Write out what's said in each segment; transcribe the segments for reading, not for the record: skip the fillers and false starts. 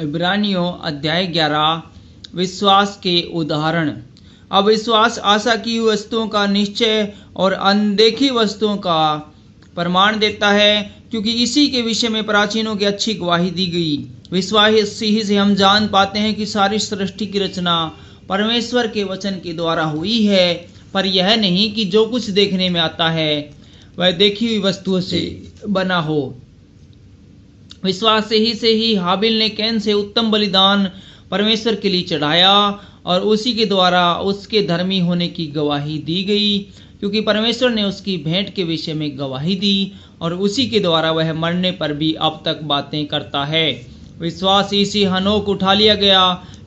इब्रानियों अध्याय 11 विश्वास के उदाहरण। अब विश्वास आशा की वस्तुओं का निश्चय और अनदेखी वस्तुओं का प्रमाण देता है, क्योंकि इसी के विषय में प्राचीनों की अच्छी गवाही दी गई। विश्वास ही से हम जान पाते हैं कि सारी सृष्टि की रचना परमेश्वर के वचन के द्वारा हुई है, पर यह नहीं कि जो कुछ देखने में आता है वह देखी हुई वस्तुओं से बना हो। विश्वास से ही हाबिल ने कैन से उत्तम बलिदान परमेश्वर के लिए चढ़ाया और उसी के द्वारा उसके धर्मी होने की गवाही दी गई, क्योंकि परमेश्वर ने उसकी भेंट के विषय में गवाही दी और उसी के द्वारा वह मरने पर भी अब तक बातें करता है। विश्वास इसी हनोक उठा लिया गया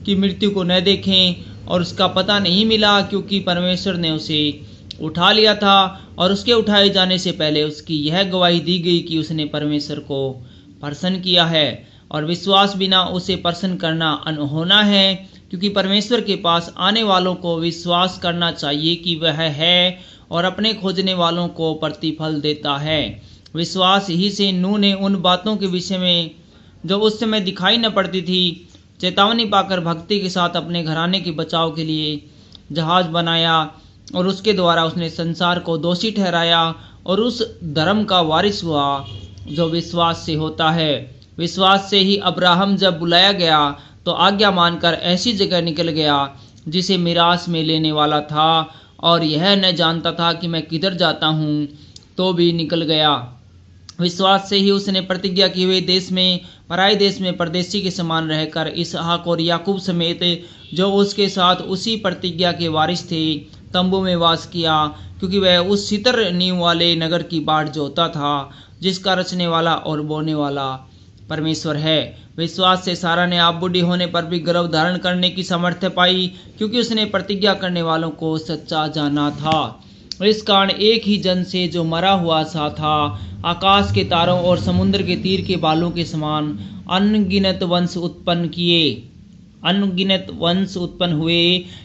कि मृत्यु को न देखें, और उसका पता नहीं मिला, क्योंकि परमेश्वर ने उसे उठा लिया था और उसके उठाए जाने से पहले उसकी यह गवाही दी गई कि उसने परमेश्वर को प्रसन्न किया है। और विश्वास बिना उसे प्रसन्न करना अनहोना है, क्योंकि परमेश्वर के पास आने वालों को विश्वास करना चाहिए कि वह है और अपने खोजने वालों को प्रतिफल देता है। विश्वास ही से नूह ने उन बातों के विषय में जो उस समय दिखाई न पड़ती थी, चेतावनी पाकर भक्ति के साथ अपने घराने के बचाव के लिए जहाज बनाया, और उसके द्वारा उसने संसार को दोषी ठहराया और उस धर्म का वारिस हुआ जो विश्वास से होता है। विश्वास से ही अब्राहम जब बुलाया गया तो आज्ञा मानकर ऐसी जगह निकल गया जिसे मिरास में लेने वाला था, और यह न जानता था कि मैं किधर जाता हूँ, तो भी निकल गया। विश्वास से ही उसने प्रतिज्ञा किए हुए देश में, पराए देश में परदेशी के समान रहकर इसहाक और याकूब समेत जो उसके साथ उसी प्रतिज्ञा के वारिस थे तंबू में वास किया, क्योंकि वह उस सितर नींव वाले नगर की बाट जोता था जिसका रचने वाला और बोने वाला परमेश्वर है। विश्वास से सारा ने आप बूढ़ी होने पर भी गर्भ धारण करने की सामर्थ्य पाई, क्योंकि उसने प्रतिज्ञा करने वालों को सच्चा जाना था। इस कारण एक ही जन से जो मरा हुआ सा था, आकाश के तारों और समुद्र के तीर के बालों के समान अनगिनत वंश उत्पन्न हुए।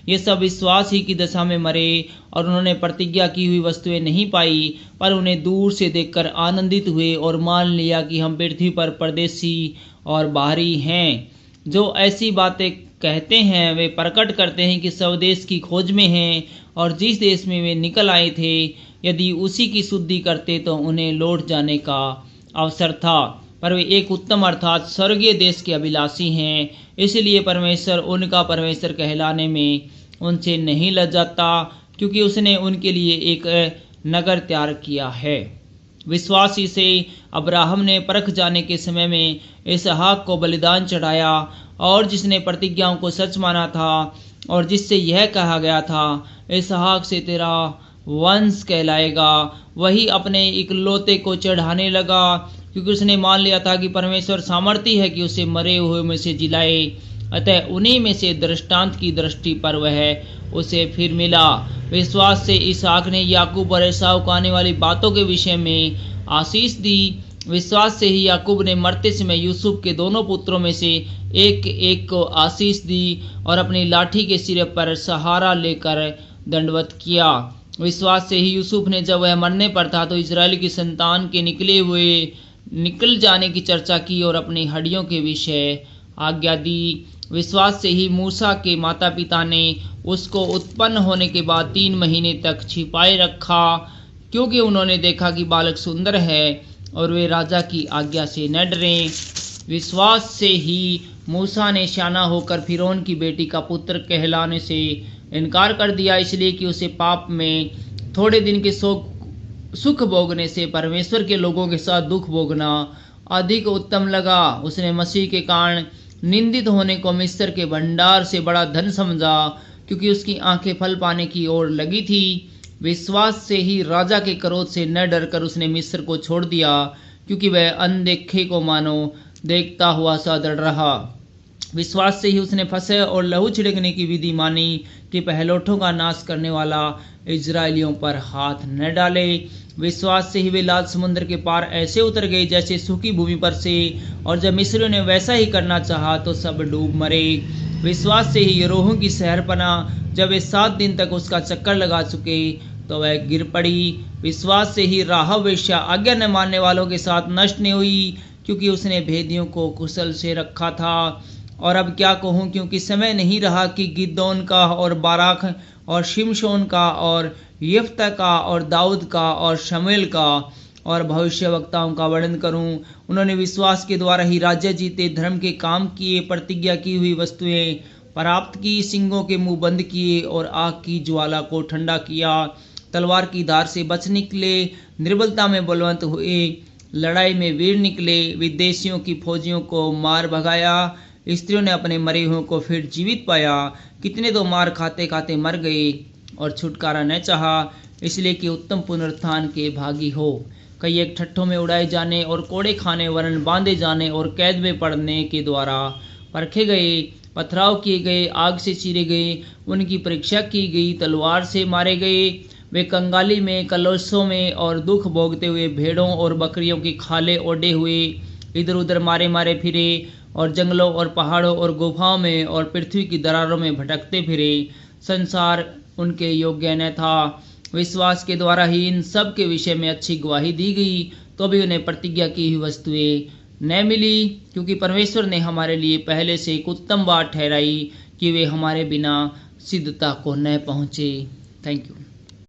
ये सब विश्वास ही की दशा में मरे, और उन्होंने प्रतिज्ञा की हुई वस्तुएं नहीं पाई, पर उन्हें दूर से देखकर आनंदित हुए और मान लिया कि हम पृथ्वी पर परदेशी और बाहरी हैं। जो ऐसी बातें कहते हैं वे प्रकट करते हैं कि स्वदेश की खोज में हैं, और जिस देश में वे निकल आए थे यदि उसी की शुद्धि करते तो उन्हें लौट जाने का अवसर था। पर वे एक उत्तम अर्थात स्वर्गीय देश के अभिलाषी हैं, इसलिए परमेश्वर उनका परमेश्वर कहलाने में उनसे नहीं लजाता, क्योंकि उसने उनके लिए एक नगर तैयार किया है। विश्वासी से अब्राहम ने परख जाने के समय में इसहाक को बलिदान चढ़ाया, और जिसने प्रतिज्ञाओं को सच माना था, और जिससे यह कहा गया था इसहाक से तेरा वंश कहलाएगा, वही अपने इकलौते को चढ़ाने लगा, क्योंकि उसने मान लिया था कि परमेश्वर सामर्थी है कि उसे मरे हुए में से जिलाए। अतः उन्हीं में से दृष्टांत की दृष्टि पर वह उसे फिर मिला। विश्वास से इसहाक ने याकूब और एसाव को आने वाली बातों के विषय में आशीष दी। विश्वास से ही याकूब ने मरते समय यूसुफ के दोनों पुत्रों में से एक एक को आशीष दी और अपनी लाठी के सिरे पर सहारा लेकर दंडवत किया। विश्वास से ही यूसुफ ने जब वह मरने पर था तो इजराइल की संतान के निकल जाने की चर्चा की और अपनी हड्डियों के विषय आज्ञा दी। विश्वास से ही मूसा के माता पिता ने उसको उत्पन्न होने के बाद 3 महीने तक छिपाए रखा, क्योंकि उन्होंने देखा कि बालक सुंदर है और वे राजा की आज्ञा से न डरें। विश्वास से ही मूसा ने शाना होकर फिरौन की बेटी का पुत्र कहलाने से इनकार कर दिया, इसलिए कि उसे पाप में थोड़े दिन के सुख भोगने से परमेश्वर के लोगों के साथ दुख भोगना अधिक उत्तम लगा। उसने मसीह के कारण निंदित होने को मिस्र के भंडार से बड़ा धन समझा, क्योंकि उसकी आंखें फल पाने की ओर लगी थी। विश्वास से ही राजा के क्रोध से न डरकर उसने मिस्र को छोड़ दिया, क्योंकि वह अनदेखे को मानो देखता हुआ सा डर रहा। विश्वास से ही उसने फसह और लहू छिड़कने की विधि मानी कि पहलौठों का नाश करने वाला इजरायलियों पर हाथ न डाले। विश्वास से ही वे लाल समुद्र के पार ऐसे उतर गए जैसे सूखी भूमि पर से, और जब मिस्रियों ने वैसा ही करना चाहा तो सब डूब मरे। विश्वास से ही यरोहों की शहरपना जब वे 7 दिन तक उसका चक्कर लगा चुके तो वह गिर पड़ी। विश्वास से ही राहब वेश्या आज्ञा न मानने वालों के साथ नष्ट नहीं हुई, क्योंकि उसने भेदियों को कुशल से रखा था। और अब क्या कहूँ, क्योंकि समय नहीं रहा कि गिदोन का और बाराक और शिमशोन का और यिफ्तह का और दाऊद का और शमूएल का और भविष्यवक्ताओं का वर्णन करूं। उन्होंने विश्वास के द्वारा ही राज्य जीते, धर्म के काम किए, प्रतिज्ञा की हुई वस्तुएं प्राप्त की, सिंगों के मुंह बंद किए और आग की ज्वाला को ठंडा किया, तलवार की धार से बच निकले, निर्बलता में बलवंत हुए, लड़ाई में वीर निकले, विदेशियों की फौजियों को मार भगाया, स्त्रियों ने अपने मरे हुओं को फिर जीवित पाया, कितने तो मार खाते खाते मर गए और छुटकारा न चाहा, इसलिए कि उत्तम पुनरुत्थान के भागी हो। कई एक ठट्ठों में उड़ाए जाने और कोड़े खाने, वरन बांधे जाने और कैद में पड़ने के द्वारा परखे गए, पथराव किए गए, आग से चीरे गए, उनकी परीक्षा की गई, तलवार से मारे गए। वे कंगाली में, कलशों में और दुख भोगते हुए भेड़ों और बकरियों की खालें ओढ़े हुए इधर उधर मारे मारे फिरे और जंगलों और पहाड़ों और गुफाओं में और पृथ्वी की दरारों में भटकते फिरे। संसार उनके योग्य न था। विश्वास के द्वारा ही इन सब के विषय में अच्छी गवाही दी गई, तो भी उन्हें प्रतिज्ञा की हुई वस्तुएं न मिली, क्योंकि परमेश्वर ने हमारे लिए पहले से एक उत्तम बात ठहराई कि वे हमारे बिना सिद्धता को न पहुँचे। Thank you.